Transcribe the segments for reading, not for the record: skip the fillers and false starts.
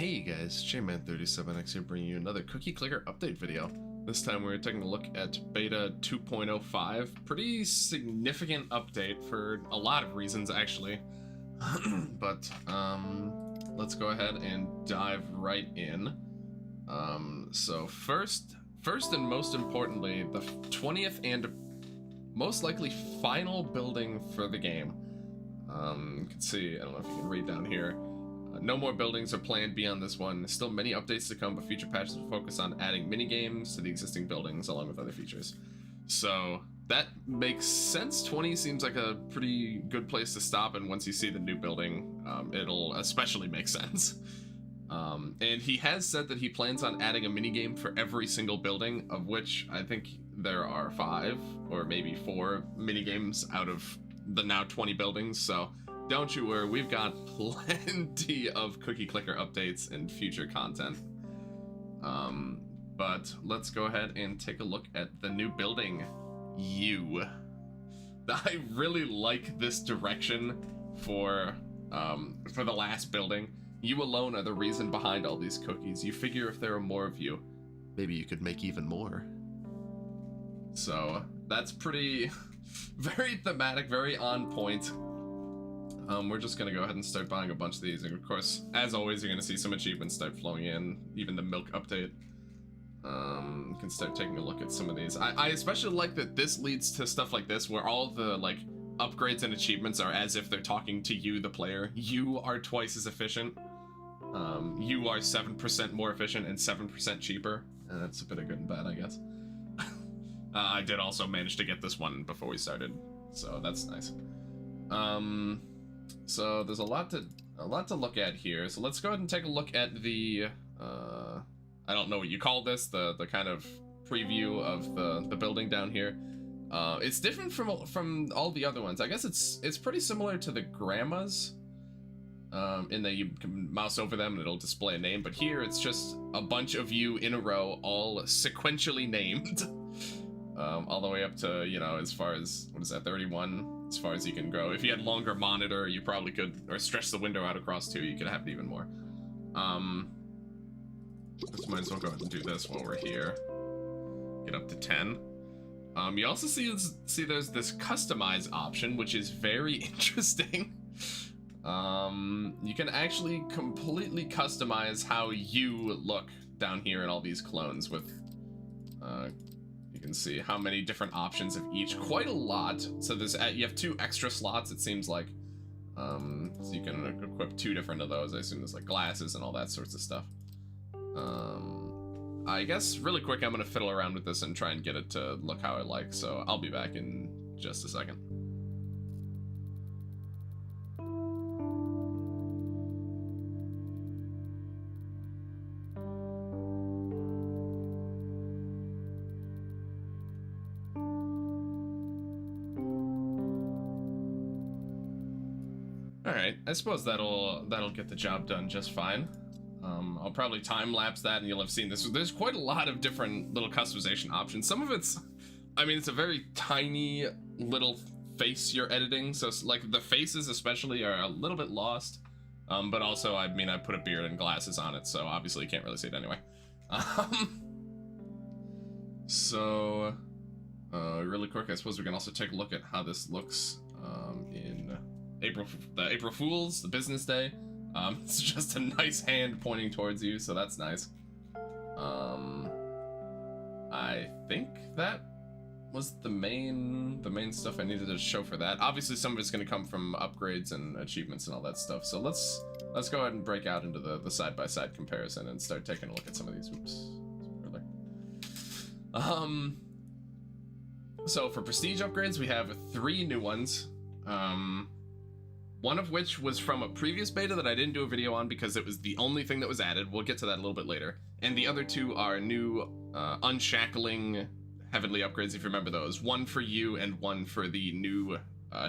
Hey guys, J-Man37X here bringing you another Cookie Clicker update video. This time we're taking a look at Beta 2.05. Pretty significant update for a lot of reasons actually. But let's go ahead and dive right in. So first and most importantly, the 20th and most likely final building for the game. You can see, I don't know if you can read down here. No more buildings are planned beyond this one. Still many updates to come, but future patches will focus on adding mini-games to the existing buildings along with other features. So that makes sense. 20 seems like a pretty good place to stop, and once you see the new building, it'll especially make sense. And he has said that he plans on adding a mini-game for every single building, of which I think there are 5 or maybe 4 mini-games out of the now 20 buildings, so don't you worry, we've got plenty of Cookie Clicker updates and future content. But let's go ahead and take a look at the new building, U. I really like this direction for the last building. You alone are the reason behind all these cookies. You figure if there are more of you, maybe you could make even more. So that's pretty, very thematic, very on point. We're just gonna go ahead and start buying a bunch of these, and of course, as always, you're gonna see some achievements start flowing in, even the milk update. You can start taking a look at some of these. I especially like that this leads to stuff like this, where all the, like, upgrades and achievements are as if they're talking to you, the player. You are twice as efficient. You are 7% more efficient and 7% cheaper. And that's a bit of good and bad, I guess. I did also manage to get this one before we started, so that's nice. So there's a lot to look at here. So let's go ahead and take a look at the I don't know what you call this, the kind of preview of the building down here. It's different from all the other ones. I guess it's pretty similar to the grandmas, in that you can mouse over them and it'll display a name, but here it's just a bunch of you in a row, all sequentially named. All the way up to, you know, as far as, what is that, 31? As far as you can go. If you had longer monitor, you probably could, or stretch the window out across too, you could have it even more. Just might as well go ahead and do this while we're here. Get up to 10. You also see there's this customize option, which is very interesting. You can actually completely customize how you look down here in all these clones with, you can see how many different options of each, quite a lot. So there's, you have 2 extra slots, it seems like. So you can equip 2 different of those. I assume there's like glasses and all that sorts of stuff. I guess really quick, I'm gonna fiddle around with this and try and get it to look how I like. So I'll be back in just a second. Alright, I suppose that'll get the job done just fine. I'll probably time-lapse that and you'll have seen this. There's quite a lot of different little customization options. Some of it's, I mean, it's a very tiny little face you're editing, so like the faces especially are a little bit lost. But also, I mean, I put a beard and glasses on it, so obviously you can't really see it anyway. So, really quick, I suppose we can also take a look at how this looks in the April Fool's, the business day. It's just a nice hand pointing towards you, so that's nice. I think that was the main stuff I needed to show for that. Obviously, some of it's going to come from upgrades and achievements and all that stuff. So let's go ahead and break out into the side-by-side comparison and start taking a look at some of these. Oops. So for prestige upgrades, we have 3 new ones. One of which was from a previous beta that I didn't do a video on because it was the only thing that was added. We'll get to that a little bit later. And the other 2 are new unshackling heavenly upgrades, if you remember those. One for you and one for the new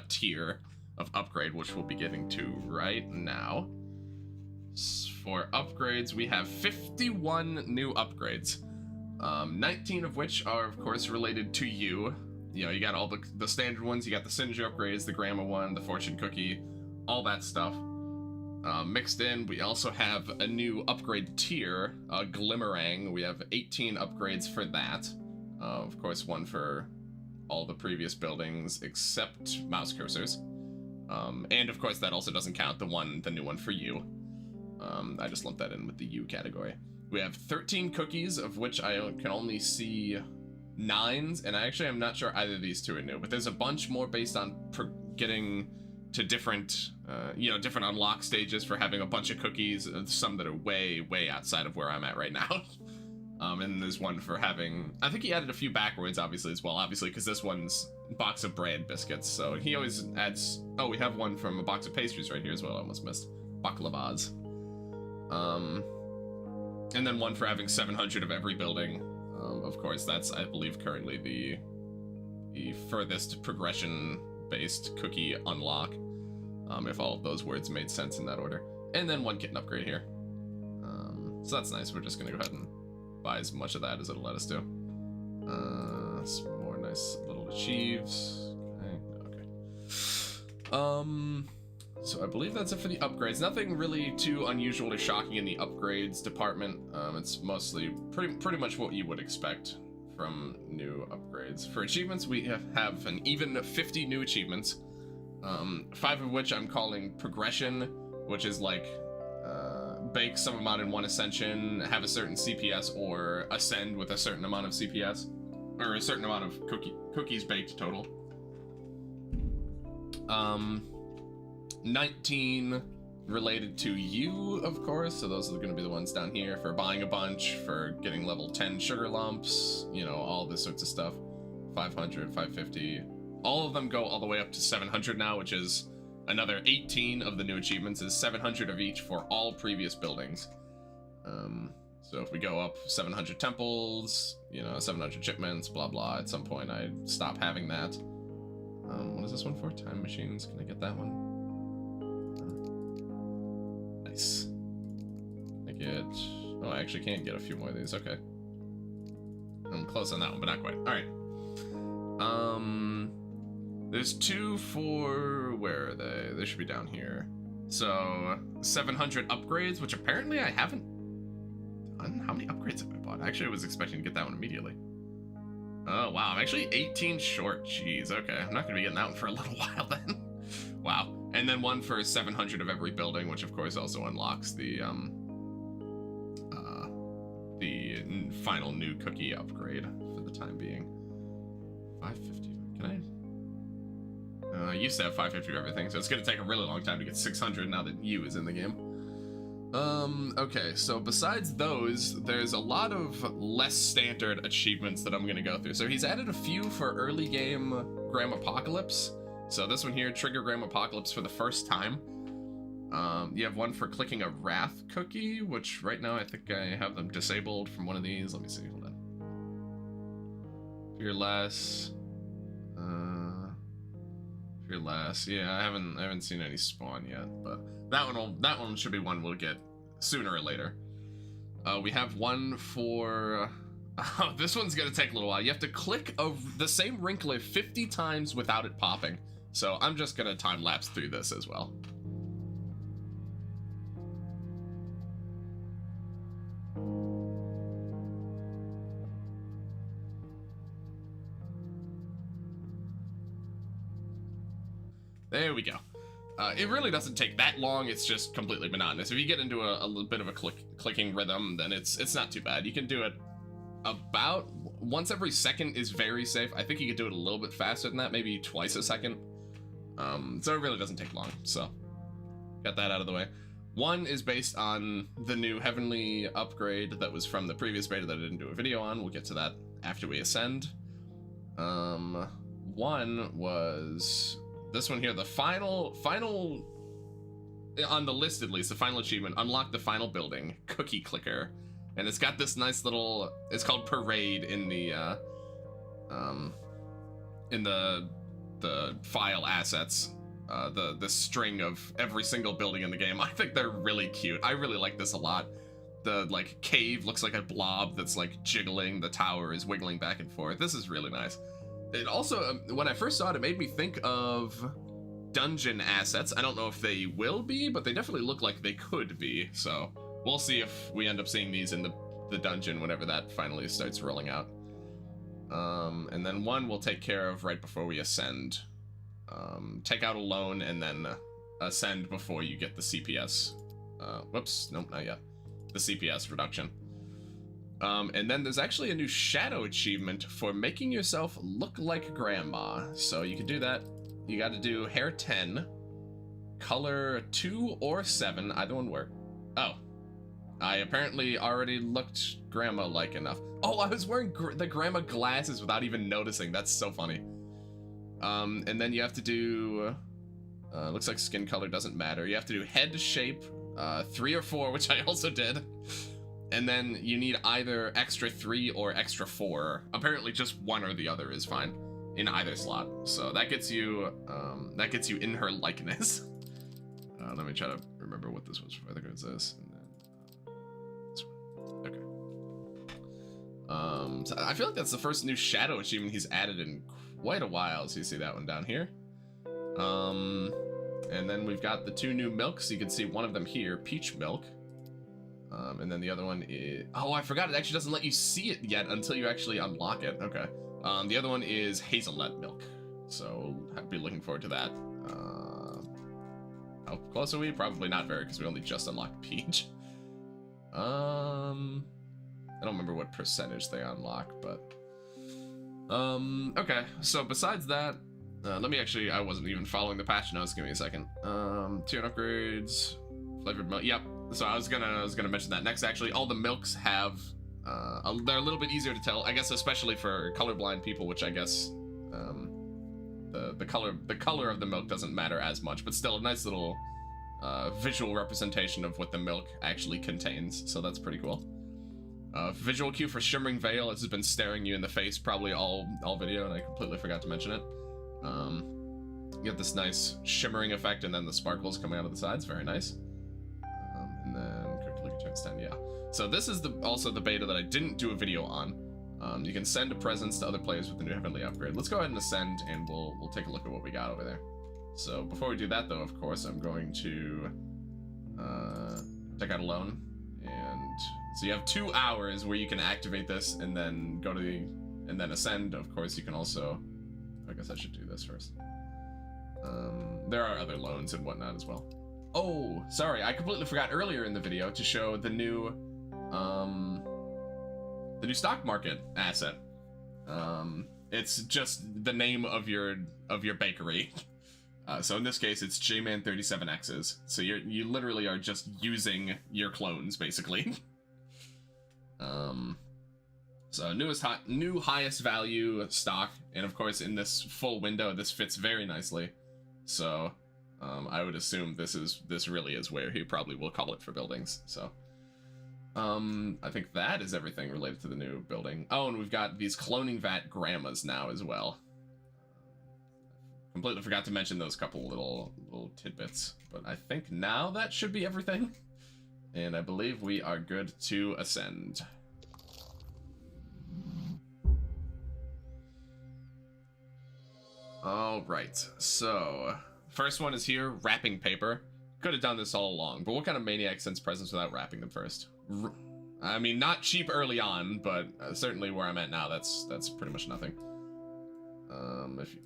tier of upgrade, which we'll be getting to right now. For upgrades, we have 51 new upgrades. 19 of which are, of course, related to you. You know, you got all the standard ones. You got the Synergy upgrades, the Grandma one, the Fortune Cookie, all that stuff. Mixed in, we also have a new upgrade tier, Shimmeringue. We have 18 upgrades for that. Of course, one for all the previous buildings except mouse cursors. And of course, that also doesn't count the new one for you. I just lumped that in with the U category. We have 13 cookies, of which I can only see 9s, and I actually am not sure either of these two are new, but there's a bunch more based on getting to different, different unlock stages for having a bunch of cookies, some that are way, way outside of where I'm at right now. And there's one for having, I think he added a few backwards, obviously, as well, obviously, because this one's box of bread biscuits, so he always adds, oh, we have one from a box of pastries right here as well, I almost missed. Baklavas. And then one for having 700 of every building. Of course, that's, I believe, currently the furthest progression-based cookie unlock, if all of those words made sense in that order. And then one kitten upgrade here. So that's nice. We're just going to go ahead and buy as much of that as it'll let us do. Some more nice little achieves. Okay. So I believe that's it for the upgrades. Nothing really too unusual or shocking in the upgrades department. It's mostly pretty much what you would expect from new upgrades. For achievements, we have an even 50 new achievements, 5 of which I'm calling progression, which is like bake some amount in one Ascension, have a certain CPS, or ascend with a certain amount of CPS, or a certain amount of cookies baked total. 19 related to you, of course, so those are going to be the ones down here for buying a bunch, for getting level 10 sugar lumps, you know, all this sorts of stuff. 500, 550, all of them go all the way up to 700 now, which is another 18 of the new achievements, is 700 of each for all previous buildings. So if we go up 700 temples, you know, 700 shipments, blah blah, at some point I stop having that. What is this one for? Time machines, can I get that one? Nice. Can I get... Oh, I actually can't get a few more of these. Okay. I'm close on that one, but not quite. Alright. There's 2 for... Where are they? They should be down here. So, 700 upgrades, which apparently I haven't done. How many upgrades have I bought? Actually, I was expecting to get that one immediately. Oh, wow. I'm actually 18 short. Jeez, okay. I'm not going to be getting that one for a little while then. Wow. And then one for 700 of every building, which of course also unlocks the final new cookie upgrade for the time being. 550. Can I used to have 550 of everything, so it's going to take a really long time to get 600 now that U is in the game. Okay, so besides those, there's a lot of less standard achievements that I'm going to go through. So he's added a few for early game Graham Apocalypse. So this one here, trigger Graham Apocalypse for the first time. You have one for clicking a Wrath cookie, which right now I think I have them disabled from one of these. Let me see, hold on. Fearless. Fearless. Yeah, I haven't seen any spawn yet, but that one should be one we'll get sooner or later. We have one for... Oh, this one's gonna take a little while. You have to click the same wrinklet 50 times without it popping. So I'm just gonna time lapse through this as well. There we go. It really doesn't take that long. It's just completely monotonous. If you get into a little bit of a clicking rhythm, then it's not too bad. You can do it about once every second is very safe. I think you could do it a little bit faster than that, maybe twice a second. So it really doesn't take long. So got that out of the way. One is based on the new Heavenly upgrade that was from the previous beta that I didn't do a video on. We'll get to that after we ascend. One was this one here, the final on the list, at least, the final achievement, unlock the final building, cookie clicker. And it's got this nice little, it's called Parade in the file assets, the string of every single building in the game. I think they're really cute. I really like this a lot. The like cave looks like a blob that's like jiggling. The tower is wiggling back and forth. This is really nice. It also, when I first saw it, it made me think of dungeon assets. I don't know if they will be, but they definitely look like they could be. So we'll see if we end up seeing these in the dungeon whenever that finally starts rolling out. And then one we'll take care of right before we ascend. Take out a loan and then ascend before you get the CPS. Whoops, nope, not yet. The CPS reduction. And then there's actually a new shadow achievement for making yourself look like grandma. So you can do that. You got to do hair 10, color 2 or 7, either one work. Oh, I apparently already looked grandma-like enough. Oh, I was wearing the grandma glasses without even noticing. That's so funny. And then you have to do, looks like skin color doesn't matter. You have to do head shape, 3 or 4, which I also did. And then you need either extra 3 or extra 4. Apparently just one or the other is fine in either slot. So that gets you in her likeness. Let me try to remember what this was. I think it was this. And then this one. Okay. So I feel like that's the first new shadow achievement he's added in quite a while. So you see that one down here. And then we've got the 2 new milks. You can see one of them here, peach milk. And then the other one is... Oh, I forgot. It actually doesn't let you see it yet until you actually unlock it. Okay. The other one is hazelnut milk. So I'll be looking forward to that. How close are we? Probably not very, because we only just unlocked peach. I don't remember what percentage they unlock, but... Okay. So besides that... let me actually... I wasn't even following the patch notes. Give me a second. Tier upgrades... Flavored milk. Yep. So I was gonna mention that next. Actually, all the milks have they're a little bit easier to tell, I guess, especially for colorblind people, which I guess the color of the milk doesn't matter as much, but still a nice little visual representation of what the milk actually contains. So that's pretty cool. Visual cue for Shimmering Veil. This has been staring you in the face probably all video, and I completely forgot to mention it. You get this nice shimmering effect, and then the sparkles coming out of the sides. Very nice. And then quick look at turns 10, yeah. So this is also the beta that I didn't do a video on. You can send presents to other players with the new Heavenly upgrade. Let's go ahead and ascend, and we'll take a look at what we got over there. So before we do that, though, of course, I'm going to take out a loan, and so you have 2 hours where you can activate this, and then go to and then ascend. Of course, you can also. I guess I should do this first. There are other loans and whatnot as well. Oh, sorry, I completely forgot earlier in the video to show the new stock market asset. It's just the name of your bakery. So in this case, it's J-Man37X's. So you literally are just using your clones, basically. So new highest value stock, and of course in this full window, this fits very nicely. So I would assume this really is where he probably will call it for buildings. So I think that is everything related to the new building. Oh, and we've got these cloning vat grandmas now as well. Completely forgot to mention those couple little tidbits, but I think now that should be everything. And I believe we are good to ascend. All right, so first one is here, wrapping paper. Could have done this all along, but what kind of maniac sends presents without wrapping them first? I mean, not cheap early on, but certainly where I'm at now, that's pretty much nothing.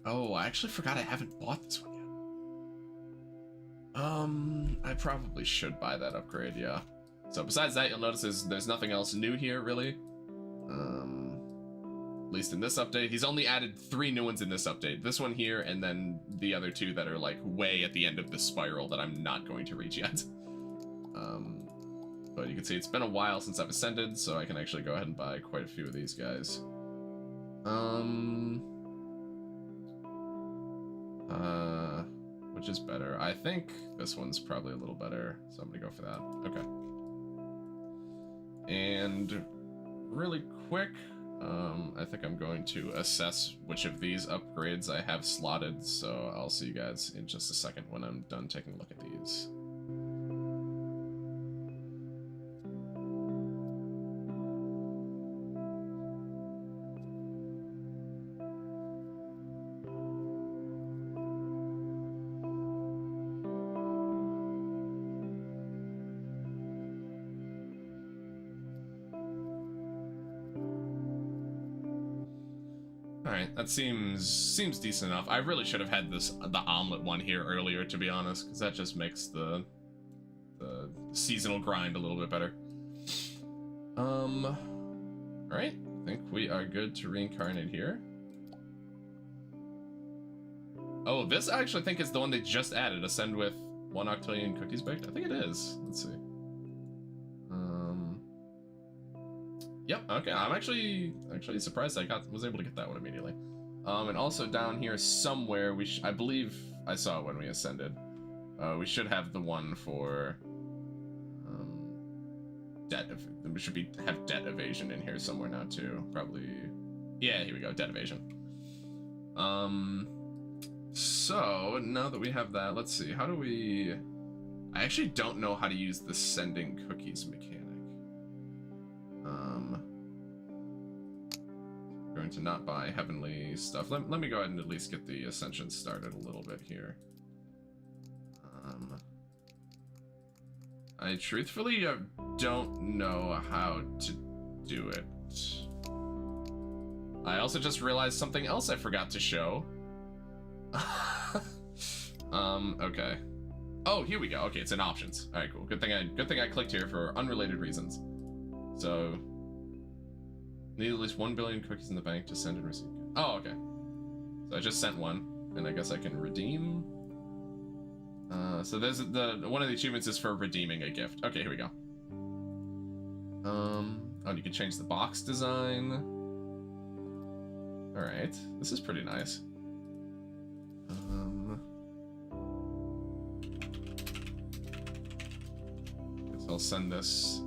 Oh, I actually forgot I haven't bought this one yet. I probably should buy that upgrade, yeah. So besides that, you'll notice there's nothing else new here, really. At least in this update. He's only added 3 new ones in this update. This one here, and then the other 2 that are like way at the end of this spiral that I'm not going to reach yet. But you can see it's been a while since I've ascended, so I can actually go ahead and buy quite a few of these guys. Which is better? I think this one's probably a little better, so I'm gonna go for that. Okay. And really quick, I think I'm going to assess which of these upgrades I have slotted, so I'll see you guys in just a second when I'm done taking a look at these. Alright, that seems decent enough. I really should have had the omelet one here earlier, to be honest, because that just makes the seasonal grind a little bit better. Alright, I think we are good to reincarnate here. Oh, this I actually think is the one they just added. Ascend with 1 octillion cookies baked. I think it is. Let's see. Yep. Okay. I'm actually surprised I was able to get that one immediately. And also down here somewhere I believe I saw it when we ascended. We should have the one for debt. We should have debt evasion in here somewhere now too. Probably. Yeah. Here we go. Debt evasion. So now that we have that, let's see. How do we? I actually don't know how to use the sending cookies mechanic. Going to not buy heavenly stuff. Let me go ahead and at least get the Ascension started a little bit here. I truthfully don't know how to do it. I also just realized something else I forgot to show. Okay. Oh, here we go. Okay, it's in options. All right, cool. Good thing I clicked here for unrelated reasons. So, need at least 1 billion cookies in the bank to send and receive. Oh, okay. So I just sent one, and I guess I can redeem. So there's one of the achievements is for redeeming a gift. Okay, here we go. Oh, and you can change the box design. All right, this is pretty nice. Guess I'll send this.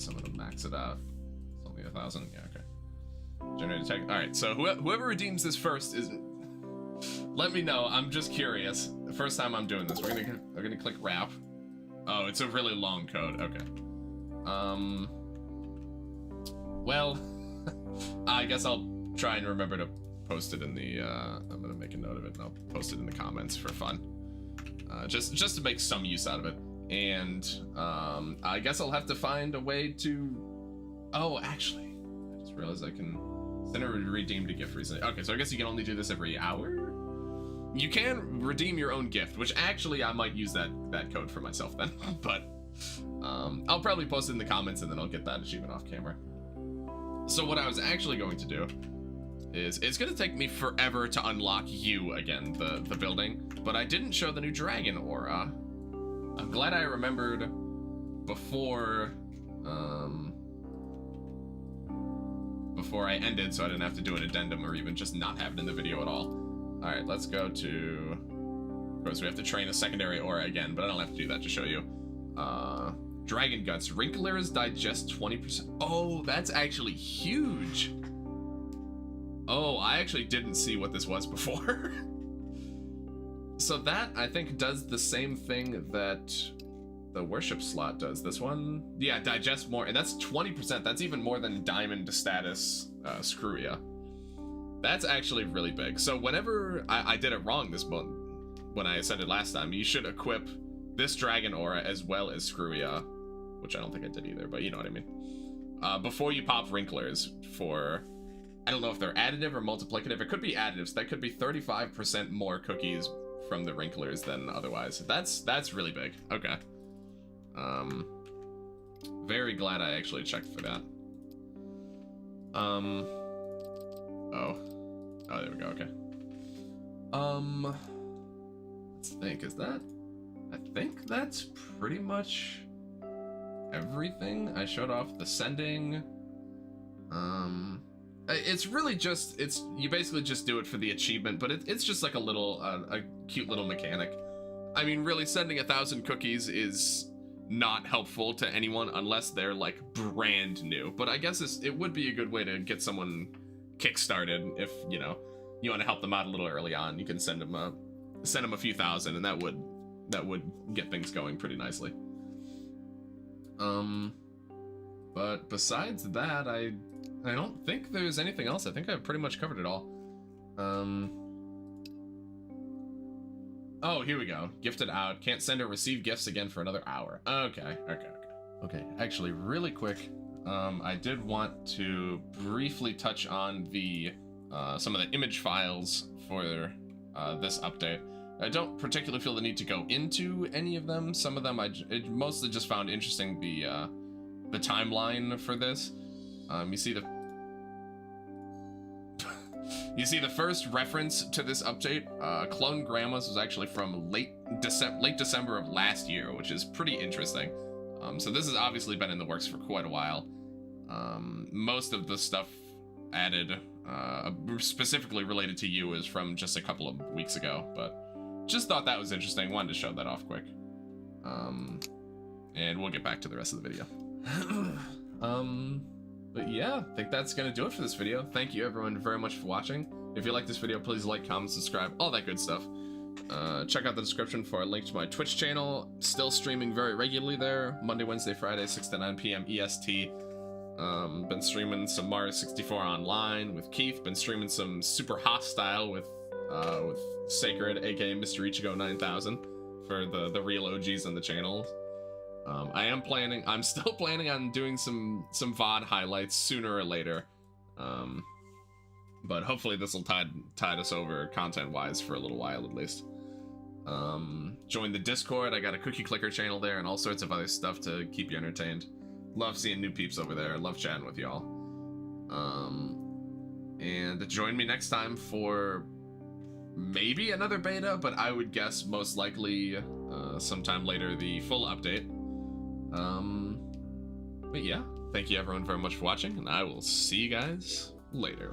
I'm gonna max it out. It's only 1,000. Yeah, okay. Generate a tech. All right. So whoever redeems this first is. Let me know. I'm just curious. The first time I'm doing this, we're gonna click wrap. Oh, it's a really long code. Okay. Well, I guess I'll try and remember to post it in the. I'm gonna make a note of it and I'll post it in the comments for fun. Just to make some use out of it. And I guess I'll have to find a way to. Oh, actually, I just realized I can send a redeemed a gift recently. Okay, so I guess you can only do this every hour. You can redeem your own gift, which actually I might use that code for myself then. But I'll probably post it in the comments and then I'll get that achievement off camera. So what I was actually going to do is it's going to take me forever to unlock you again, the building, but I didn't show the new dragon aura. I'm glad I remembered before I ended, so I didn't have to do an addendum or even just not have it in the video at all. All right, let's go to. Of course, we have to train a secondary aura again, but I don't have to do that to show you. Dragon guts. Wrinklers digest 20%. Oh, that's actually huge. Oh, I actually didn't see what this was before. So that, I think, does the same thing that the worship slot does. This one, yeah, digest more, and that's 20%. That's even more than diamond status Screwia. That's actually really big. So whenever I did it wrong this month, when I ascended last time, you should equip this dragon aura as well as Screwia, which I don't think I did either, but you know what I mean. Before you pop Wrinklers for, I don't know if they're additive or multiplicative. It could be additives. That could be 35% more cookies from the Wrinklers than otherwise. That's really big. Okay. Very glad I actually checked for that. Oh, there we go. Okay. Let's think. I think that's pretty much everything. I showed off the sending. It's really just, you basically just do it for the achievement, but it's just like a little, a cute little mechanic. I mean, really, sending 1,000 cookies is not helpful to anyone unless they're like brand new. But I guess it would be a good way to get someone kickstarted if you want to help them out a little early on. You can send them a few thousand, and that would get things going pretty nicely. But besides that, I don't think there's anything else. I think I've pretty much covered it all. Oh, here we go. Gifted out. Can't send or receive gifts again for another hour. Okay. Okay, actually, really quick, I did want to briefly touch on the some of the image files for this update. I don't particularly feel the need to go into any of them. Some of them I mostly just found interesting the timeline for this. You see the you see the first reference to this update, Clone Grandmas, was actually from late December of last year, which is pretty interesting. So this has obviously been in the works for quite a while. Most of the stuff added, specifically related to you, is from just a couple of weeks ago, but just thought that was interesting. Wanted to show that off quick. And we'll get back to the rest of the video. But yeah, I think that's gonna do it for this video. Thank you everyone very much for watching. If you like this video, please like, comment, subscribe, all that good stuff. Check out the description for a link to my Twitch channel. Still streaming very regularly there. Monday, Wednesday, Friday, 6 to 9 p.m. EST. Been streaming some Mario 64 online with Keith. Been streaming some Super Hostile with Sacred, aka Mr. Ichigo 9000, for the real OGs on the channel. I'm still planning on doing some VOD highlights sooner or later. But hopefully this will tide us over content-wise for a little while at least. Join the Discord. I got a Cookie Clicker channel there and all sorts of other stuff to keep you entertained. Love seeing new peeps over there. Love chatting with y'all. And join me next time for maybe another beta, but I would guess most likely sometime later the full update. But yeah, thank you everyone very much for watching, and I will see you guys later.